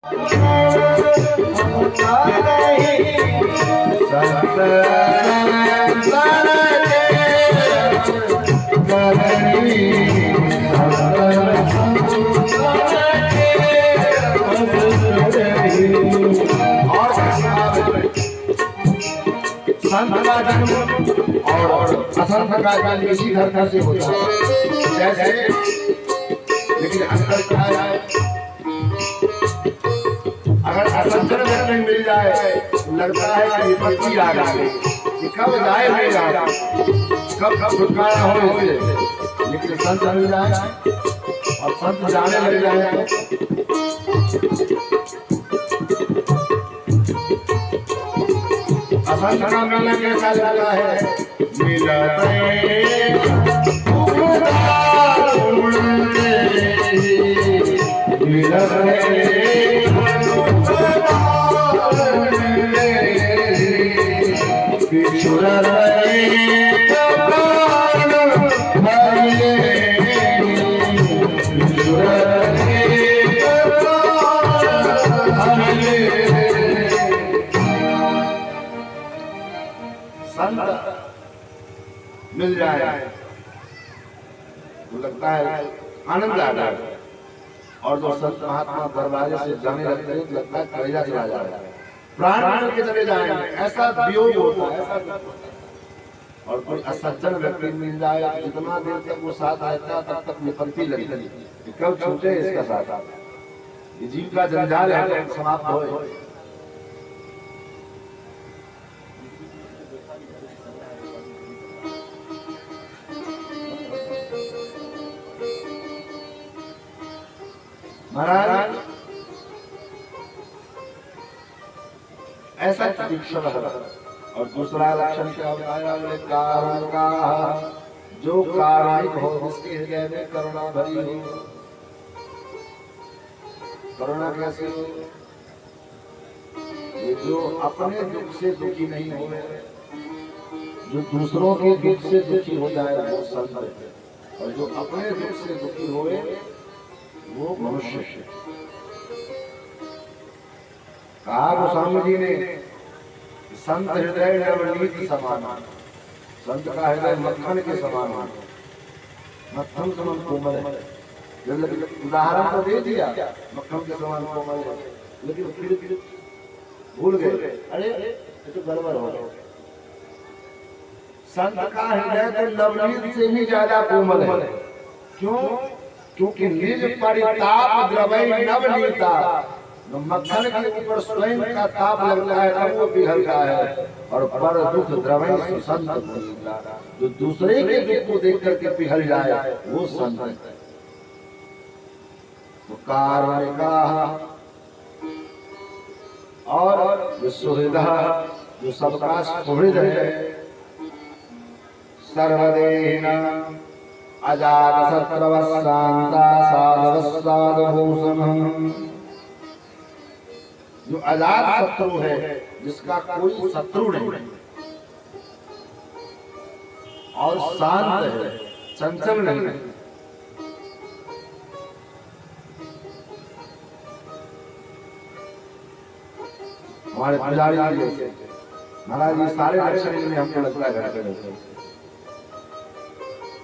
और असंत का जन्म इसी धरती से होता है। जैसे लेकिन अंतर क्या है, अगर असंतन व्यक्ति मिल जाए तो लगता है कि विपत्ति आ गई, कि कब जाए मेरा, कब छुटकारा हो इससे। लेकिन संत मिल जाए और संत जाने लग जाए असंत का मिलना कैसा लगता है। मिल जाए तो लगता है आनंद आ जाए, और जो संत महात्मा दरवाजे से जाने लगते हैं लगता है कलेजा चला जा रहा है, प्राण के चले जाएंगे, ऐसा वियोग होता है। और कोई असज्जन व्यक्ति मिल जाए, जितना देर तक वो साथ रहता तब तक विपत्ति लगती, कब छूटे इसका साथ, ये जीव का जंजाल है समाप्त हो। महाराज ऐसा तीक्ष्ण है। और दूसरा लक्षण क्या बताया, कारण का जो कारणिक हो, जिसके हृदय में करुणा भरी हो। करुणा कैसे हो, ये जो अपने दुख से दुखी नहीं हो, जो दूसरों के दुख से दुखी हो जाए वो संत है, और जो अपने दुख से दुखी होए वो मनुष्य है। कहा गोस्वामी जी ने, संत हृदय नवनीत समान, संत का हृदय मक्खन के समान, मक्खन समान कोमल है। उदाहरण तो दे दिया मक्खन के समान कोमल है, लेकिन फिर भूल गए, अरे ये तो गड़बड़ हो गया। संत का हृदय तो नवनीत से भी ज्यादा कोमल है। क्यों? क्योंकि निज परिताप द्रवै नवनीता, मक्खन के ऊपर स्वयं का ताप लगता है तब वो पिघलता है, और पर दुख द्रवै सुसंत पुनीता, जो दूसरे के दुख को देख करके पिघल जाए वो संत है। तो कारण का और जो सुहृद, जो सबका सुहृद है, सर्वदेहिना अजात शत्रवशांता साधवसाधभूषण, जो अजात शत्रु है, जिसका कोई शत्रु नहीं, और शांत है, चंचल नहीं। हमारे पुजारी महाराज ये सारे लक्षण में हमको लगता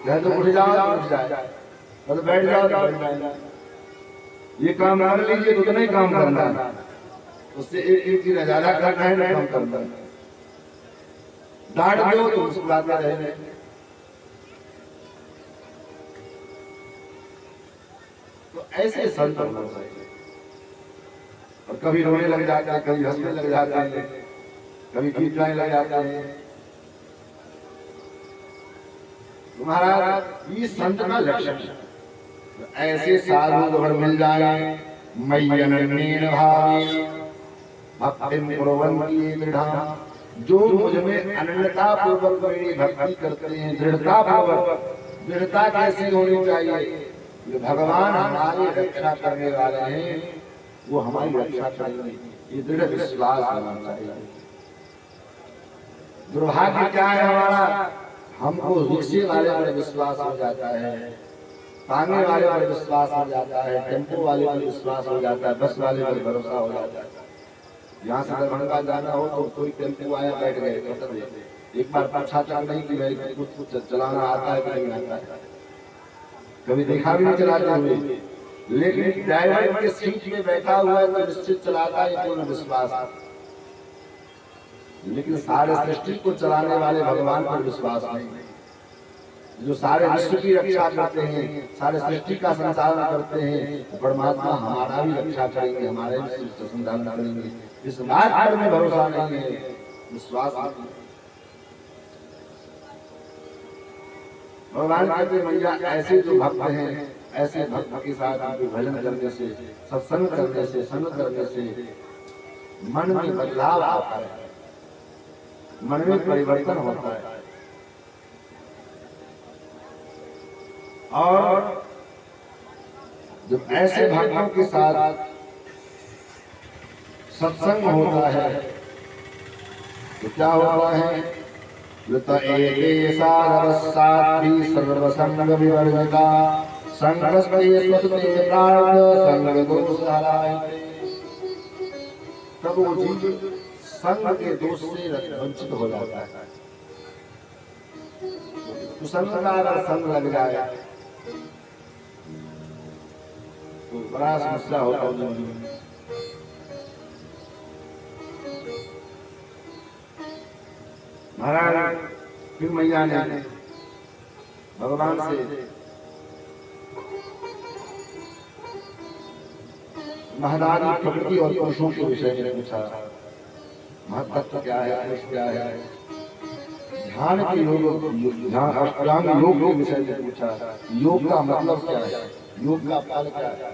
है तो उठ जाओ उठ जाए, तो बैठ जाओ तो बैठ जाए, ये काम कर लीजिए तो नहीं काम करना है, उससे एक चीज ज्यादा करना है ना काम करना है। डांट दो तो उसको लाते रहे, तो ऐसे संत होना चाहिए। और कभी रोने लग जाते हैं, कभी हंसने लग जाते हैं, कभी गीत गाने लग जाते हैं। महाराज ये संत का लक्षण है। ऐसे साधु अगर मिल जाए, मय्यनन्येन भावेन भक्तिं कुर्वन्ति दृढ़ा, जो मुझ में अनन्यता पूर्वक मेरी भक्ति करते हैं, दृढ़ता पूर्वक। दृढ़ता कैसी होनी चाहिए? जो भगवान हमारी रक्षा करने वाले हैं वो हमारी रक्षा करेंगे, ये दृढ़ विश्वास होना चाहिए। दुर्भाग्य क्या है हमारा, हमको रिक्शे वाले पर विश्वास हो जाता है, तांगे वाले पर विश्वास हो जाता है, टेम्पो वाले पर विश्वास हो जाता है, बस वाले पर भरोसा हो जाता है। यहाँ से दरभंगा जाना हो तो कोई टेम्पो आया, बैठ गए, खत्म है। एक बार पूछा तक नहीं कि भाई कुछ चलाना आता है कि नहीं आता है, कभी देखा भी नहीं चलाते हुए। लेकिन ड्राइवर के सीट में बैठा हुआ है तो निश्चित चलाता है, पूर्ण विश्वास। लेकिन सारे सृष्टि को चलाने वाले भगवान पर विश्वास नहीं, जो सारे विश्व की रक्षा करते हैं, सारे सृष्टि का संचालन करते हैं, परमात्मा हमारा भी रक्षा करेंगे, हमारे भी संचालन करेंगे, इस बात पर में भरोसा नहीं है, विश्वास नहीं। भगवान कहते मैया ऐसे जो भक्त हैं, ऐसे भक्त के साथ भजन करने से, सत्संग करने से, संग करने से मन में बदलाव आता है, मन में परिवर्तन होता है। और जब ऐसे भक्तों के साथ सत्संग होता है तो क्या होता है? सर्वसंग विवर्जिता संगस्ते स्वस्ते प्रार्थ संग दोष हरायते। तब वो जीव संग के दोष से वंचित हो जाता है। कुसंग का अगर संग लग जाए तो बड़ा समस्या होता है जिंदगी में। महाराज फिर मैया ने भगवान से महदानी प्रकृति और पुरुषों के विषय में पूछा, महत्व क्या है, पुरुष क्या है, ध्यान के योग, ध्यान अष्टांग योग के विषय में पूछा, योग का मतलब क्या है, योग का फल क्या है।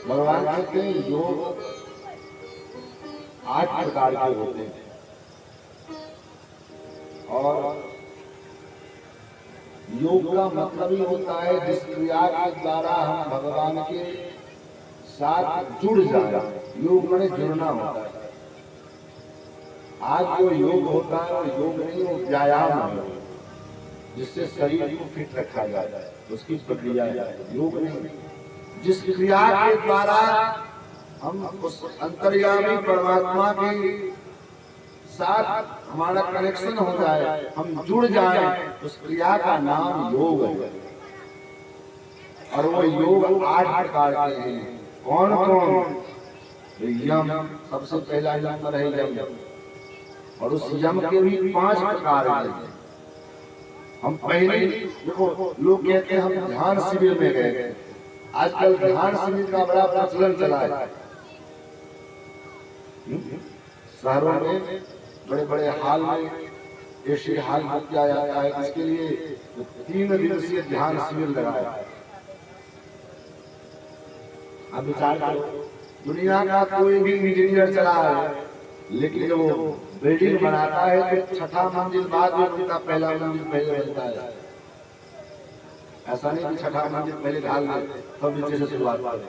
भगवान कहते हैं योग 8 प्रकार के होते हैं और योग का मतलब ही होता है जिस क्रिया के द्वारा हम भगवान के साथ जुड़ जाए। योग में जुड़ना होता है। आज जो योग होता है वो योग नहीं, वो व्यायाम है जिससे शरीर को फिट रखा जाए, उसकी प्रक्रिया है, योग नहीं। जिस क्रिया के द्वारा हम उस अंतर्यामी परमात्मा के साथ हमारा कनेक्शन हो जाए, हम जुड़ जाए, उस क्रिया का नाम योग है। और वो योग 8 प्रकार के हैं। कौन कौन? यम सबसे पहला नंबर है यम, और उस यम के भी 5 प्रकार हैं। हम पहले देखो, लोग कहते हैं हम ध्यान शिविर में गए। आजकल ध्यान शिविर का बड़ा प्रचलन चला है। शहरों में बड़े बड़े हाल में ऐसे हाल बुक किया जाता है, इसके लिए 3 दिवसीय ध्यान शिविर लगाया है। अब विचार करो, दुनिया का कोई भी इंजीनियर चला है, लेकिन जब वो बिल्डिंग बनाता है तो 6ठा मंजिल बाद में बनता, पहला मंजिल पहले बनता है। ऐसा नहीं कि 6ठा मंजिल पहले ढाल दे तब नीचे से शुरुआत करें।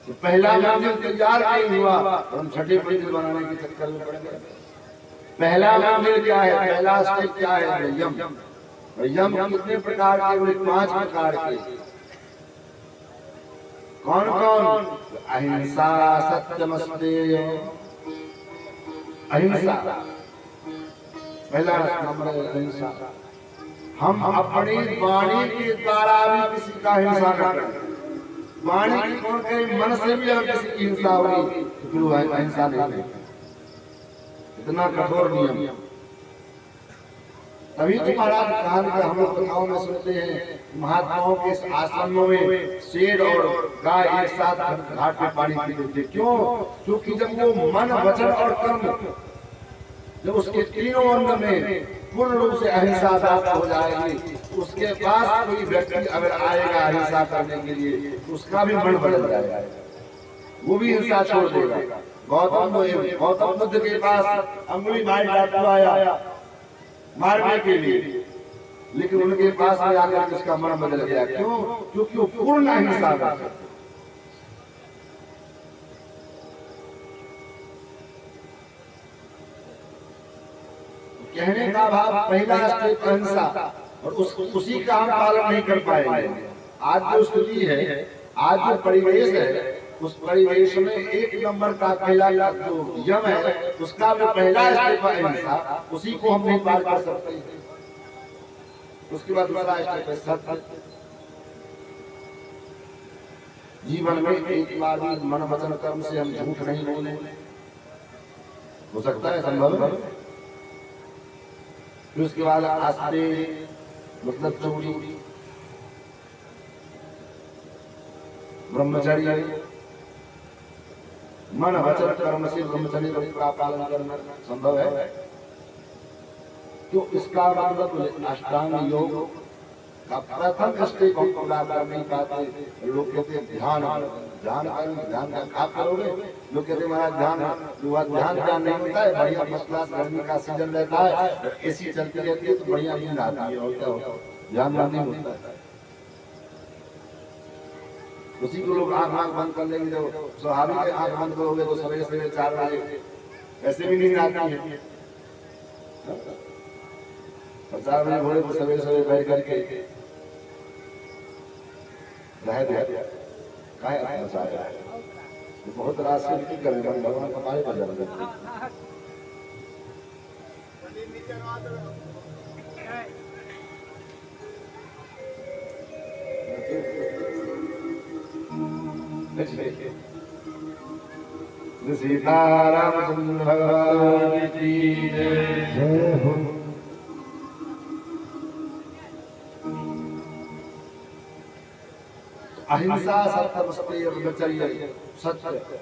तो पहला मंजिल तैयार नहीं हुआ और हम 6ठे मंजिल बनाने के चक्कर में पड़ गए। पहला मंजिल क्या है, पहला स्टेप क्या है? यम। और यम कितने प्रकार के? 5 प्रकार के। कौन कौन? अहिंसा, सत्यमस्तेय, अहिंसा पहला नंबर है। अहिंसा, हम अपनी वाणी के द्वारा भी किसी का हिंसा न करें। वाणी की कौन कहे, मन से भी अगर किसी की हिंसा होगी तो फिर वो अहिंसा नहीं है। इतना कठोर नियम। तभी तो महाराज कहान के हम लोग कथाओं में सुनते हैं, महात्माओं के आश्रमों में शेर और गाय एक साथ घाट पे पानी पीते थे। क्यों? क्योंकि जब वो मन, वचन और कर्म, जब उसके तीनों अंग में पूर्ण रूप से अहिंसा प्राप्त हो जाएगी, उसके पास कोई व्यक्ति अगर आएगा अहिंसा करने के लिए, उसका भी मन बदल जाएगा, वो भी हिंसा छोड़ देगा। गौतम बुद्ध के पास अंगुली भाई डाकू आया मारने के लिए, लेकिन उनके पास में आकर उसका मन बदल गया। क्यों? क्योंकि वो पूर्ण अहिंसा करते। कहने का भाव, पहला स्टेप अहिंसा और उसी का हम पालन नहीं कर पाएंगे। आज जो स्थिति है, आज जो परिवेश है, उस परिवेश में एक नंबर का पहला जो यम है, उसका जो पहला स्टेप है अहिंसा, उसी को हम नहीं पार कर सकते। उसके बाद दूसरा स्टेप है सत्य। जीवन में एक बार भी मन वचन कर्म से हम झूठ नहीं बोले। हो सकता है, संभव है। फिर उसके बाद आस्ते मतलब चोरी, ब्रह्मचर्य, मन वचन कर्म से ब्रह्मचर्य का पालन करना संभव है। तो इसका मतलब अष्टांग योग का प्रथम स्टेप हम पूरा कर नहीं पाते। लोग कहते हैं ध्यान आप करोगे, लोग कहते हैं महाराज ध्यान नहीं होता है। बढ़िया फर्स्ट क्लास गर्मी का सीजन रहता है, एसी चलती रहती है तो बढ़िया नींद आती है, और क्या होता है, ध्यान नहीं होता है। उसी को लोग आंख बंद कर लेंगे। जो स्वाभाविक है, आंख बंद करोगे तो सवेरे सवेरे 4 बजे ऐसे भी नींद आती है। 4 बजे भोरे को सवेरे सवेरे बैठ करके बहुत रास्ते की करेगा, भगवान हमारे पास जाएगा। सीतारामचंद्र भगवान की जय हो। अहिंसा, सत्य, ब्रह्मचर्य, सत्य,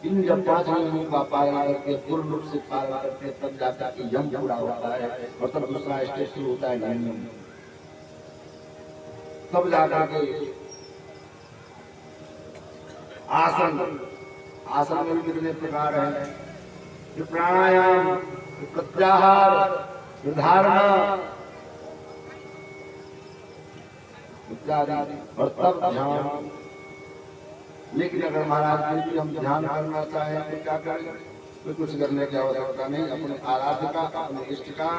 इन जब 5 नियमों का पालन करके पूर्ण रूप से पालन करके तब जाकर के यम पूरा होता है, और तब दूसरा स्टेज शुरू होता है नियम। तब जाकर के आसन, आसन में भी कितने प्रकार हैं, प्राणायाम, प्रत्याहार, धारणा इत्यादि, और तब ध्यान। लेकिन अगर महाराज फिर भी हम ध्यान करना चाहें तो क्या करें? तो कुछ करने की आवश्यकता नहीं। अपने आराध्य का, अपने इष्ट का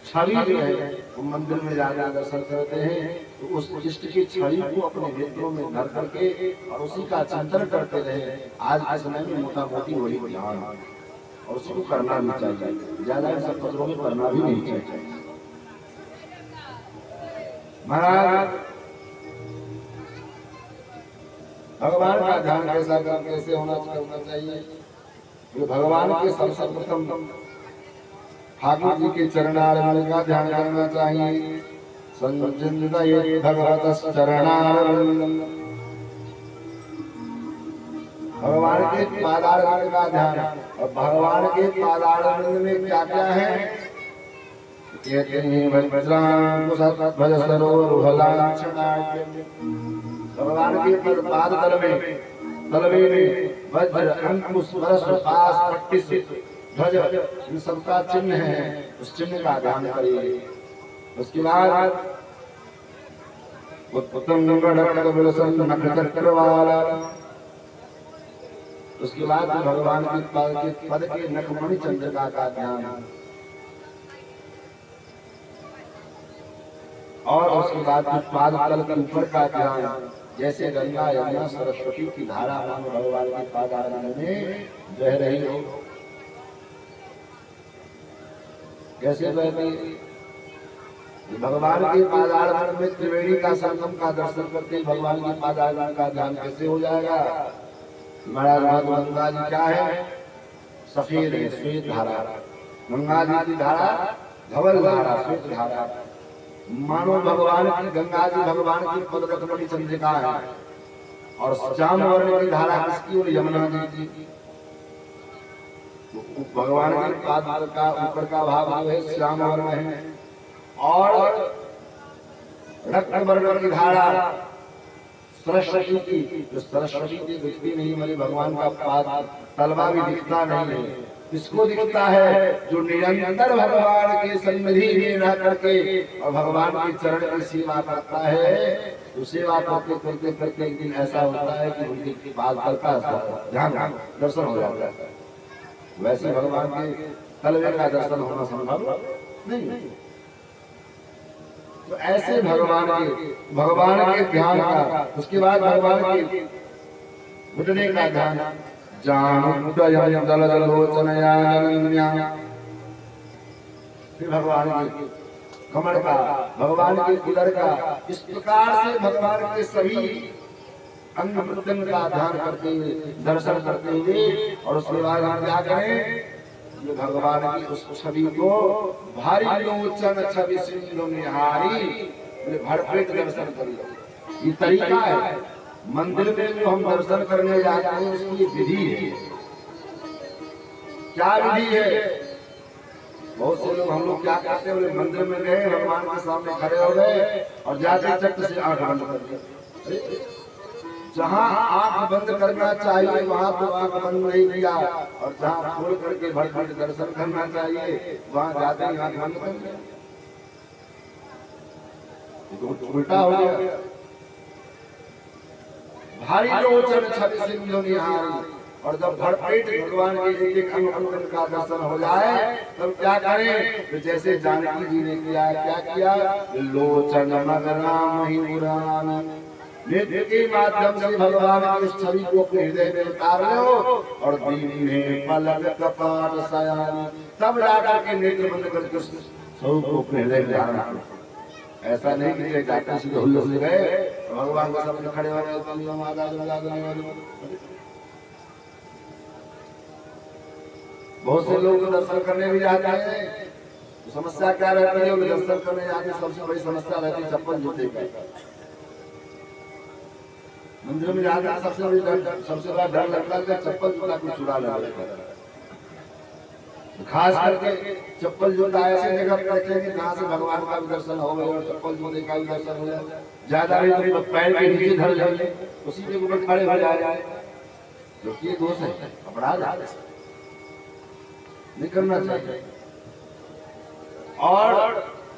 छवि जो है वो मंदिर में जाकर दर्शन करते हैं, तो उस इष्ट की छवि को अपने नेत्रों में धर करके और उसी का चिंतन करते रहे। आज के समय में मोटा मोटी वही ध्यान, और उसी को करना भी चाहिए, ज्यादा सब पत्रों में करना भी नहीं चाहिए। महाराज भगवान का ध्यान कैसे होना चाहिए? तो भगवान के सर्वप्रथम ठाकुर जी के चरणारविंद का ध्यान करना चाहिए। संचिंतये भगवतः चरणारविंदम्, भगवान के पादारविंद का ध्यान। और भगवान के पादारविंद में क्या क्या है? भगवान के पाद तलवे में वज्र, अंकुश, परश, पाश, पट्टी, ध्वज, इन सबका चिन्ह है। उस चिन्ह का ध्यान करिए। उसके बाद उसके बाद भगवान के पद के नखमणि चंद्रिका का ध्यान, और उसके बाद पाद तल के ऊपर का ध्यान। जैसे गंगा, यमुना, सरस्वती की धारा भगवान के पादारविंद में बह रही हो, कैसे बहती? भगवान के पादारविंद में त्रिवेणी का संगम का दर्शन करते भगवान के पादारविंद का ध्यान कैसे हो जाएगा? महाराज गंगा जी क्या है? सफेद है, श्वेत धारा। गंगा जी की धारा धवल धारा, श्वेत धारा। मानो भगवान की गंगा जी भगवान की पद नखमणि चंद्रिका है, और श्याम वर्ण की धारा किसकी? और यमुना जी की। भगवान के पाद का ऊपर का भाग जो है श्याम वर्ण है, और रक्त वर्ण की धारा सरस्वती की। जो सरस्वती की दिखती नहीं, मेरे भगवान का पाद तलवा भी दिखता नहीं है। इसको दिखता है जो निरंतर भगवान के सन्निधि में रह करके और भगवान के चरण की सेवा करता है। तो सेवा करते करते करते एक दिन ऐसा होता है कि उनके पाद तल का ध्यान दर्शन हो जाता है। वैसे भगवान के तलवे का दर्शन होना संभव नहीं। तो ऐसे भगवान के ध्यान का, उसके बाद भगवान के घुटने का ध्यान, जानुद्वयं दलदलोचनया अनन्या, फिर भगवान के कमर का, भगवान के उदर का, इस प्रकार से भगवान के सभी अंग प्रत्यंग का ध्यान करते हुए, दर्शन करते हुए, और उसके बाद हम क्या करें, ये भगवान की उस छवि को भारी लोचन छवि सिंधु निहारी, भरपेट दर्शन कर लो। ये तरीका है। मंदिर में जो हम दर्शन करने जाते हैं उसकी विधि है। क्या विधि है? बहुत से लोग, हम लोग क्या करते हैं, मंदिर में गए, भगवान के सामने खड़े हो गए और जाते चट से आंख बंद कर दी। जहाँ आंख बंद करना चाहिए वहाँ तो आंख बंद नहीं किया, और जहाँ खोल करके भरपेट दर्शन करना चाहिए वहाँ जाते ही आंख बंद कर दिया। उल्टा हो गया। भारी लोचन छवि सिंधु निहारी, और जब भरपेट भगवान के एक अंग प्रत्यंग का दर्शन हो जाए तब क्या करें, तो जैसे जानकी जी ने किया, क्या किया, लोचन मगराम ही उड़ान, नेत्र के माध्यम से भगवान की उस छवि को अपने हृदय में उतार लो, और दीने पलक कपाट शयन, तब जाकर के नेत्र बंद करके उस स्वरूप को अपने हृदय में धारण करो। ऐसा नहीं कि जाकर सीधे हुल्लड़ से गए भगवान के सामने खड़े हो गए। बहुत से लोग दर्शन करने भी जाते हैं, तो समस्या क्या रहती है, दर्शन करने जाते सबसे बड़ी समस्या रहती है चप्पल जूते की। मंदिर में जाते हैं सबसे बड़ा डर लगता है चप्पल जूता को चुरा लेगा। खास करके चप्पल जूता ऐसे जगह रखते हैं कि जहाँ से भगवान का भी दर्शन हो और चप्पल जूते का भी दर्शन हो जाए। ज्यादा नहीं तो पैर के नीचे धर जाए, उसी के ऊपर खड़े हो जाए, जो कि दोष है, अपराध है, नहीं करना चाहिए। और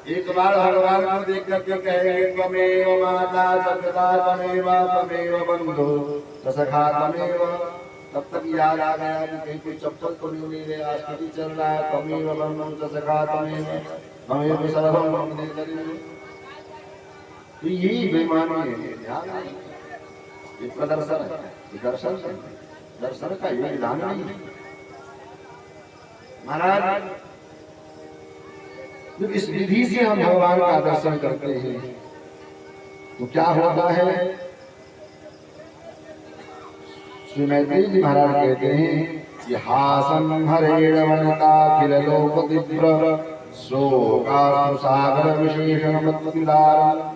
एक बार भगवान को देख करके कहेंगे, त्वमेव माता च पिता त्वमेव त्वमेव बंधु च सखा त्वमेव, तब तक याद आ गया कि कहीं कोई चप्पल तो नहीं ले गया, स्थिति चल रहा है, त्वमेव बंधु च सखा त्वमेव त्वमेव सर्वं मम देहि। तो यही बेईमानी है, ध्यान नहीं, ये प्रदर्शन है, ये दर्शन का ये ध्यान नहीं है। महाराज जब इस विधि से हम भगवान का दर्शन करते हैं तो क्या होता है, श्री मैत्री जी महाराज कहते हैं कि हासं हरेण वनता किल लोक तीव्र शोकासु सागर विशेषण मत्पिदार।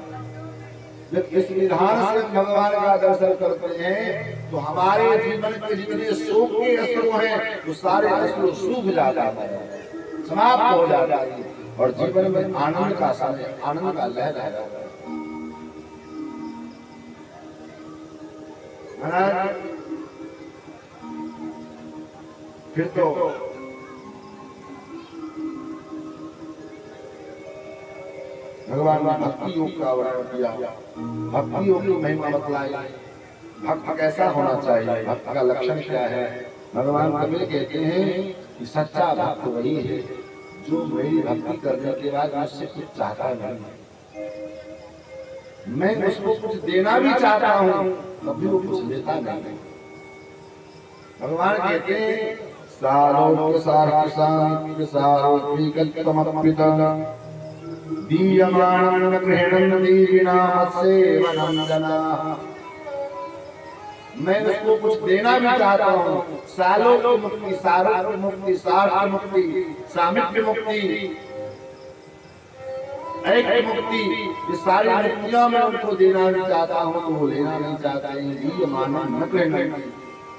जब इस विधान से भगवान का दर्शन करते हैं तो हमारे जीवन के जितने शोक के अश्रु हैं वो सारे अश्रु सूख जाते हैं, समाप्त हो जाता है, और जीवन में आनंद का समय, आनंद का लहर आ जाता है। फिर तो भगवान ने भक्ति योग का वर्णन किया, भक्ति योग की महिमा बतलाई, भक्त कैसा होना चाहिए, भक्त का लक्षण क्या है। भगवान कबीर कहते हैं कि सच्चा भक्त वही है जो मेरी भक्ति करने के बाद मुझसे कुछ चाहता नहीं, मैं उसको कुछ देना भी चाहता हूँ तभी वो कुछ देता नहीं। भगवान कहते हैं सालोक्य सारकिसांक्य सारोत्विकल्पमर्पितं दीयमानं गृह्णन् दीविनामत्सेवनं जनाः। मैं उसको कुछ देना भी चाहता हूँ, सालों की मुक्ति, सारों की मुक्ति, सार की मुक्ति, सामिप्य मुक्ति, ऐक्य मुक्ति, ये सारी मुक्तियां मैं उनको देना भी चाहता हूँ तो वो लेना नहीं चाहते हैं। दीयमानं न गृह्णन्,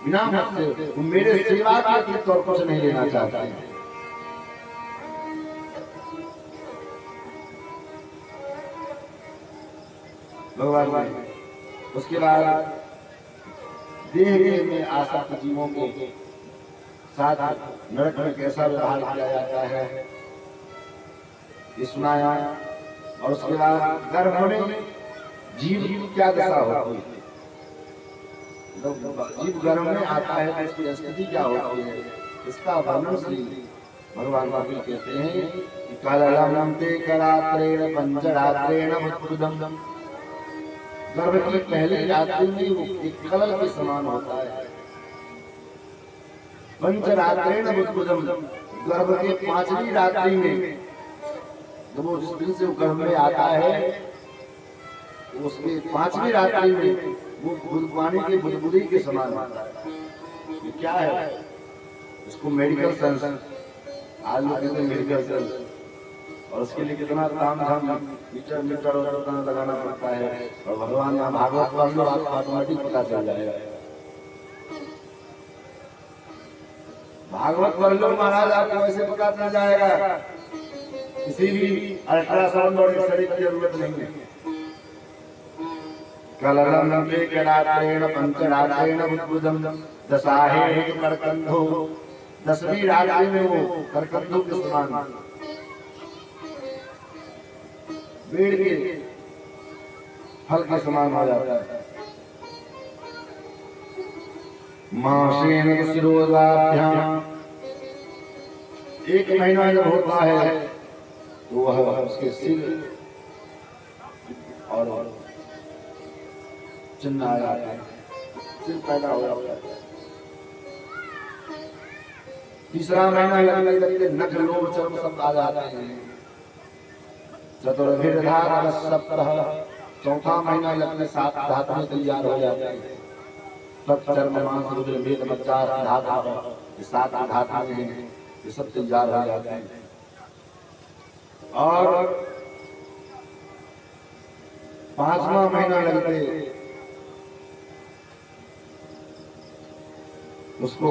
बिना मुझसे वो मेरे सेवा के अतिरिक्त और कुछ नहीं लेना चाहते हैं। भगवान उसके बाद देह में आसक्त जीवों के साथ नरक में कैसा व्यवहार किया जाता है ये सुनाया, और उसके बाद गर्भ में जीव की क्या दशा होती है, जब जीव गर्भ में आता है तो इसकी स्थिति क्या होती है, इसका वर्णन श्री भगवान कबीर कहते हैं कि कललम ते करात्रेण पंचरात्रेण मुत्कुदम। गर्भ की पहली रात्रि में वो एक कलल के समान होता है। पंचरात्रेण मुत्कुदम, गर्भ के पांचवी रात्रि में जब वो जिस दिन से वो गर्भ में आता है, उसके पांचवी रात्रि में वो पानी के बुदबुदी के समान होता है। ये क्या है? इसको मेडिकल साइंस, आज लोग कहते हैं मेडिकल साइंस, और उसके लिए कितना काम धाम मीटर मीटर और कितना लगाना पड़ता है। और भगवान यहाँ भागवत पढ़ लो, आपको ऑटोमेटिक पता चल जाएगा। भागवत पढ़ लो महाराज, आपको ऐसे पता चल जाएगा, किसी भी अल्ट्रासाउंड और एक्सरे की जरूरत नहीं है। कललम ते करात्रेण पंचरात्रेण मुत्कुदम दशाहे करकंधो, 10वीं रात्रि में वो करकंधों के समान पेड़ के फल के समान हो जाता है। मासेन शिरोदाभ्याम, 1 महीना जब होता है तो वह उसके सिर और चिन्ह आ जाता है, सिर पैदा हो जाता है। 3रा महीना लगने लगते नख लोम चर्म सब आ जाते हैं। चतुर्भिर्धार सप्तह, 4था महीना लगने 7 धातुएं तैयार हो जाती हैं। तब चर्म मांस रुधिर मेद मज्जा धातु, ये 7 धातुएं हैं, ये सब तैयार हो जाते हैं। और 5वां महीना लगते उसको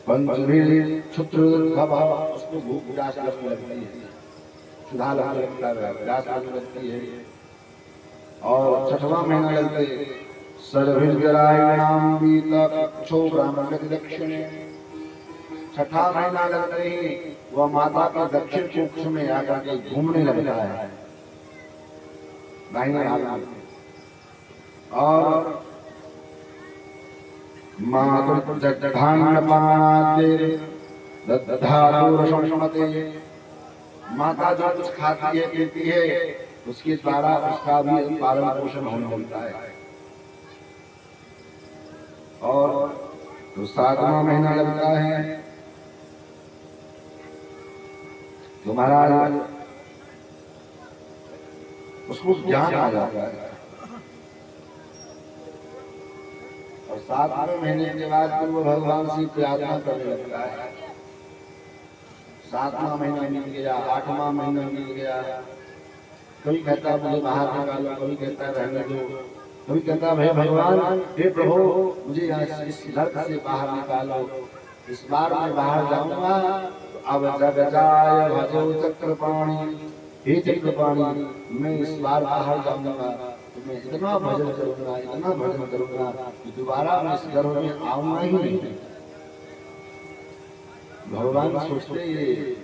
पंचभीर क्षुद्रभव, उसको भूख प्यास लगने लगती है, सुधा लगने लगता है, प्यास लगने लगती है। और 6वां महीना लगते सर्वजरायणाम वीतक्षो ब्राह्मण के दक्षिणे, 6ठा महीना लगते ही वह माता के दक्षिण कोक्ष में आकर के घूमने लगता है, दाहिने हाथ में। और माता जो कुछ खाती है पीती है, उसके द्वारा उसका भी पालन पोषण होने लगता है। और तो 7वां महीना लगता है तो महाराज उसको ज्ञान आ जाता है। और 7वें महीने के बाद फिर वो भगवान से प्रार्थना करने लगता है। 7वां महीना मिल गया, 8वां महीना मिल गया, कभी कहता है मुझे बाहर निकालो, कभी कहता है रहने दो, कभी कहता है भगवान हे प्रभु मुझे इस नरक से बाहर निकालो। इस बार मैं बाहर जाऊंगा तो अब जग जाय भजो चक्रपाणी, हे चक्रपाणी मैं इस बार बाहर जाऊंगा तो मैं इतना भजन करूंगा, इतना भजन करूंगा कि दोबारा मैं इस गर्भ में आऊंगा ही नहीं। भगवान सोचते ये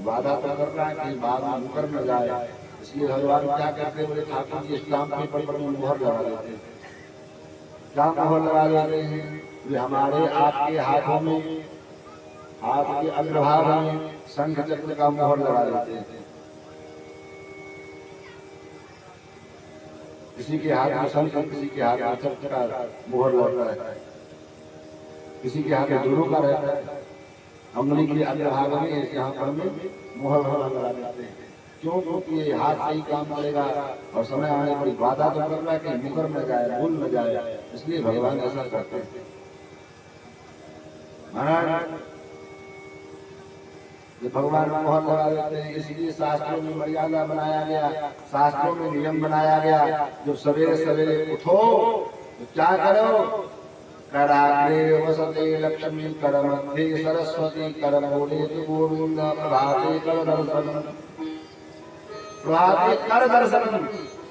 वादा तो कर रहा है कि बाद में मुकर न जाए, इसलिए भगवान क्या करते बोले ठाकुर जी स्टाम्प पेपर पर मुहर लगा देते हैं। क्या मुहर लगा देते हैं? वे हमारे आपके हाथों में, हाथ के अग्रभाग में शंख चक्र का मुहर लगा देते हैं। किसी के हाथ में शंख, किसी के हाथ में चक्र का मुहर लगता है, किसी के हाथ में दोनों का रहता है। अंगुली के अग्रभाग में यहाँ पर में मुहर लगा देते हैं। क्यों? क्योंकि ये हाथ से ही काम करेगा और समय आने पर वादा तो कर रहा है कि मुकर न जाए, भूल न जाए, इसलिए भगवान ऐसा करते हैं। महाराज ये भगवान मुहर लगा देते हैं, इसलिए शास्त्रों में मर्यादा बनाया गया, शास्त्रों में नियम बनाया गया। जो सवेरे सवेरे उठो तो क्या करो? कराग्रे वसते लक्ष्मी, कर मध्ये सरस्वती, कर मूले गोविंद, प्रभाते कर दर्शन, प्रभाते कर दर्शन।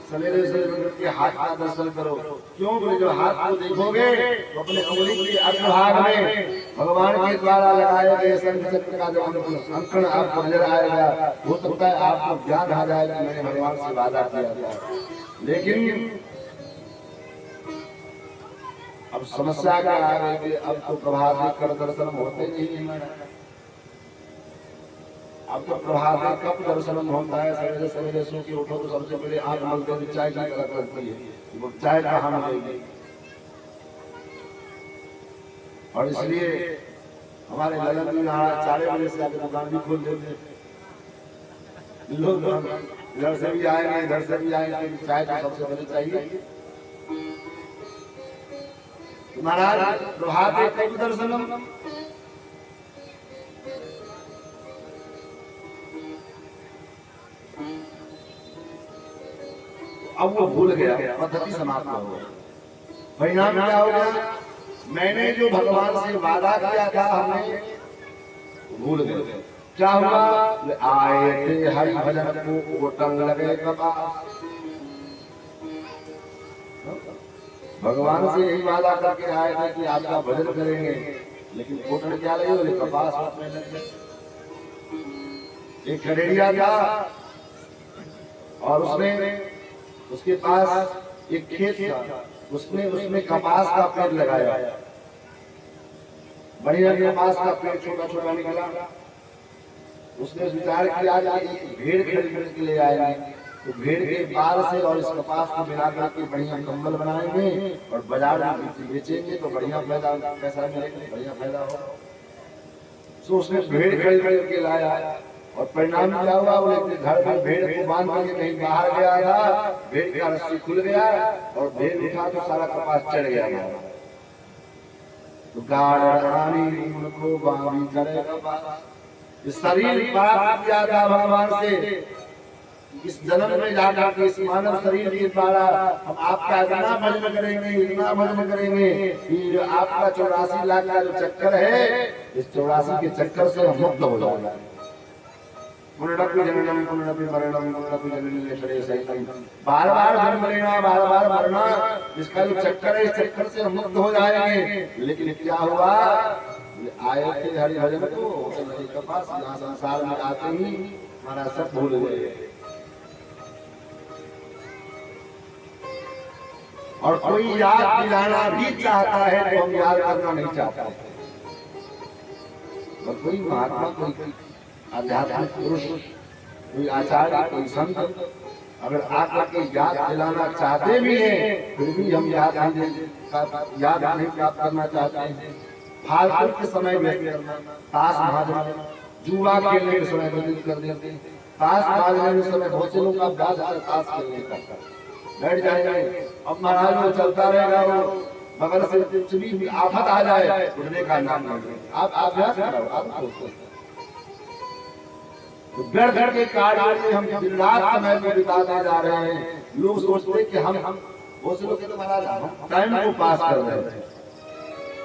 सवेरे सवेरे के हाथ का दर्शन करो। क्यों? जो हाथ को देखोगे तो अपने उंगली के अग्रभाग में भगवान के द्वारा लगाए गए शंख चक्र का जो अंकन आपको नजर आएगा, हो सकता है आपको ज्ञान आ जाए कि मैंने भगवान से वादा किया था। लेकिन अब समस्या क्या आ गई कि अब तो प्रभात कर दर्शन होते नहीं है। अब तो प्रभात में कब दर्शन होता है? सवेरे सवेरे सो के उठो तो सबसे पहले आंख मलते हुए चाय की तरफ करती है, वो चाय कहाँ मिलेगी? और इसलिए हमारे ललन जी यहाँ 4 बजे से आके दुकान भी खोल देते, लोग इधर से भी आएंगे इधर से भी आएंगे, चाय तो सबसे पहले चाहिए। महाराज प्रभात में कब दर्शनम? अब वो भूल गया, पद्धति समाप्त हो गई। परिणाम क्या हो गया? मैंने जो भगवान से वादा किया था हमने भूल गए। क्या हुआ? आए थे हरि भजन को ओटंग लगे कपास। भगवान से यही वादा करके आए थे कि आपका भजन करेंगे, लेकिन ओटंग क्या लगे? बोले कपास में लग गए। एक खड़ेरिया था और उसके पास एक खेत था, उसमें कपास का पेड़ लगाया। बढ़िया कपास का पेड़ छोटा छोटा निकला। उसने विचार किया कि भेड़ खरीद के ले आएंगे, तो भेड़ के बाल से और इस कपास को मिला करके बढ़िया कंबल बनाएंगे और बाजार में बेचेंगे तो बढ़िया पैसा मिलेगा, बढ़िया फायदा होगा। तो उसने भेड़ खरीद के लाया और परिणाम क्या हुआ? बोले घर में भेड़ को बांध करके कहीं बाहर गया था, भेड़ का रस्सी खुल गया और भेड़ उठा तो सारा कपास चढ़ गया। तो को बांधी करेगा। शरीर प्राप्त किया था भगवान से, इस जन्म में जाकर के इस मानव शरीर के द्वारा हम आपका इतना भजन करेंगे, इतना भजन करेंगे कि जो आपका 84 लाख का जो चक्कर है, इस 84 के चक्कर से हम मुक्त हो जाएंगे। पुनरपि जननम पुनरपि मरणम पुनरपि जननी शरीर सहितम, बार बार जन्म लेना, बार बार मरना, इसका जो चक्कर है इस चक्कर से हम मुक्त हो जाएंगे। लेकिन क्या हुआ? आए थे हरि भजन को के पास, यहाँ संसार में आते ही हमारा सब भूल गए। और कोई याद दिलाना भी चाहता है तो हम याद करना नहीं चाहते। और कोई महात्मा, कोई आध्यात्मिक पुरुष, कोई आचार्य, कोई संत अगर आकर के याद दिलाना चाहते भी हैं, फिर भी हम याद नहीं प्राप्त करना चाहते हैं। फालतू के समय में ताश भाजने, जुआ खेलने के समय व्यतीत कर देते हैं। ताश भाजने के समय बहुत से लोग अभ्यास ताश खेलने का बैठ जाएंगे। अब महाराज वो चलता रहेगा, वो बगल से कुछ भी आफत आ जाए उठने का नाम नहीं। आप अभ्यास करो, आप घर घर के कार्य में हम दिन रात समय में बिताते जा रहे हैं। लोग सोचते कि हम बहुत से लोग तो महाराज टाइम को पास कर रहे हैं,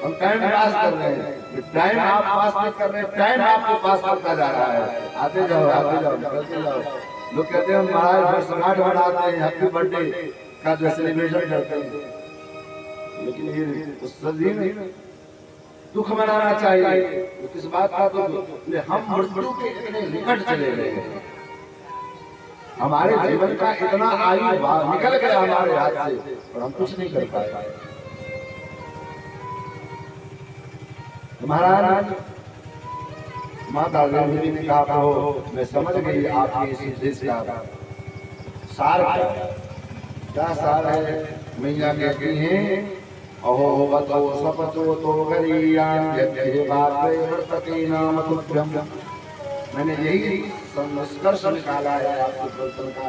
हम टाइम पास कर रहे हैं। टाइम आप पास नहीं कर रहे, टाइम आपको पास करता जा रहा है। आते जाओ निकलते जाओ। लोग कहते हैं महाराज समाज बनाते हैं, हैप्पी बर्थडे का जो सेलिब्रेशन करते हैं, लेकिन ये सदी में दुख मनाना चाहिए। तो किस बात का? तो हम मृत्यु के इतने निकट चले गए, हमारे जीवन का इतना आयु निकल गया हमारे हाथ से और हम कुछ नहीं कर पाए। महाराज माता गांधी ने कहा, प्रभु मैं समझ गई आपके इस देश का सार क्या सार है। मैया कहती हैं, अहो बतो सपतो तो गरियां यज्ञ बापे वर्तते नाम तुभ्यम। मैंने यही निष्कर्ष निकाला है आपके प्रवचन का,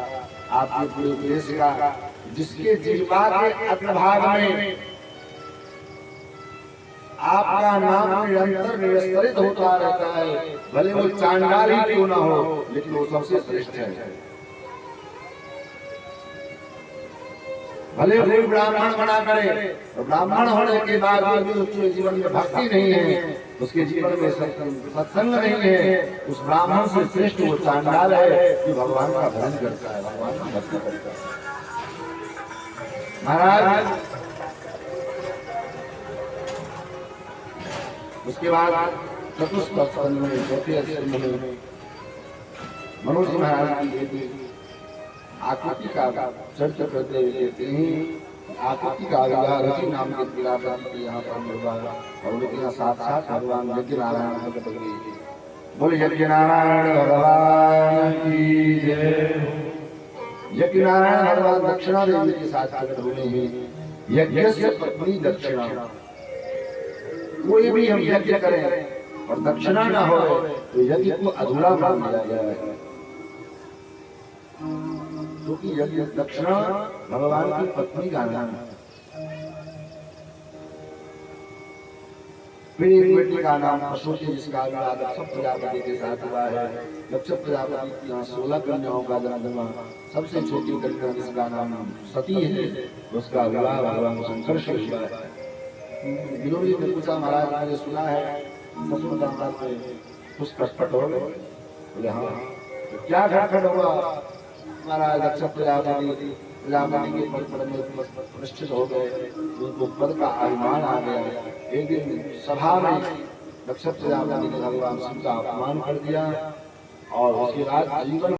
आपके पूरे उपदेश का, जिसके जिह्वा के अग्रभाग में आपका नाम निरंतर निरस्तरित होता रहता है। भले वो चांडाल ही क्यों ना हो, लेकिन वो सबसे श्रेष्ठ है। भले कोई ब्राह्मण बना करे, तो ब्राह्मण होने के बाद भी उसके जीवन में भक्ति नहीं है, उसके जीवन में सत्संग नहीं है, उस ब्राह्मण से श्रेष्ठ वो चांडाल है जो भगवान का भजन करता है, भगवान की भक्ति करता है। महाराज उसके बाद चतुस्थ स्कंद में चौथे स्कंद में मनोज महाराज की आकृति का चर्चा करते हुए कहते हैं, आकृति का विवाह ऋषि नाम के पिलापति के यहाँ पर हुआ और उनके यहाँ साथ भगवान यज्ञ नारायण प्रकट हुए। बोले यज्ञ नारायण भगवान की जय। यज्ञ नारायण भगवान दक्षिणा देवी के साथ प्रकट होने में यज्ञ से पत्नी दक्षिणा, कोई भी हम यज्ञ करें और दक्षिणा न हो तो यज्ञ को अधूरा मान लिया गया है, क्योंकि यज्ञ दक्षिणा भगवान की पत्नी का नाम है। फिर एक बेटी का नाम अशोची, जिसका विवाह दक्ष प्रजापति के साथ हुआ है। दक्ष प्रजापति के यहाँ 16 कन्याओं का जन्म हुआ। सबसे छोटी कन्या जिसका नाम सती है, उसका विवाह भगवान शंकर से हुआ है। विनोदी ने पूछा, महाराज मैंने सुना है ससुर दामाद पे कुछ खटपट हो गए? बोले हाँ। तो क्या खटपट हुआ? महाराज दक्ष प्रजापति के पद में प्रतिष्ठित हो गए, उनको पद का अभिमान आ गया। एक दिन सभा में दक्ष प्रजापति ने भगवान शिव का अपमान कर दिया और उसके बाद जीवन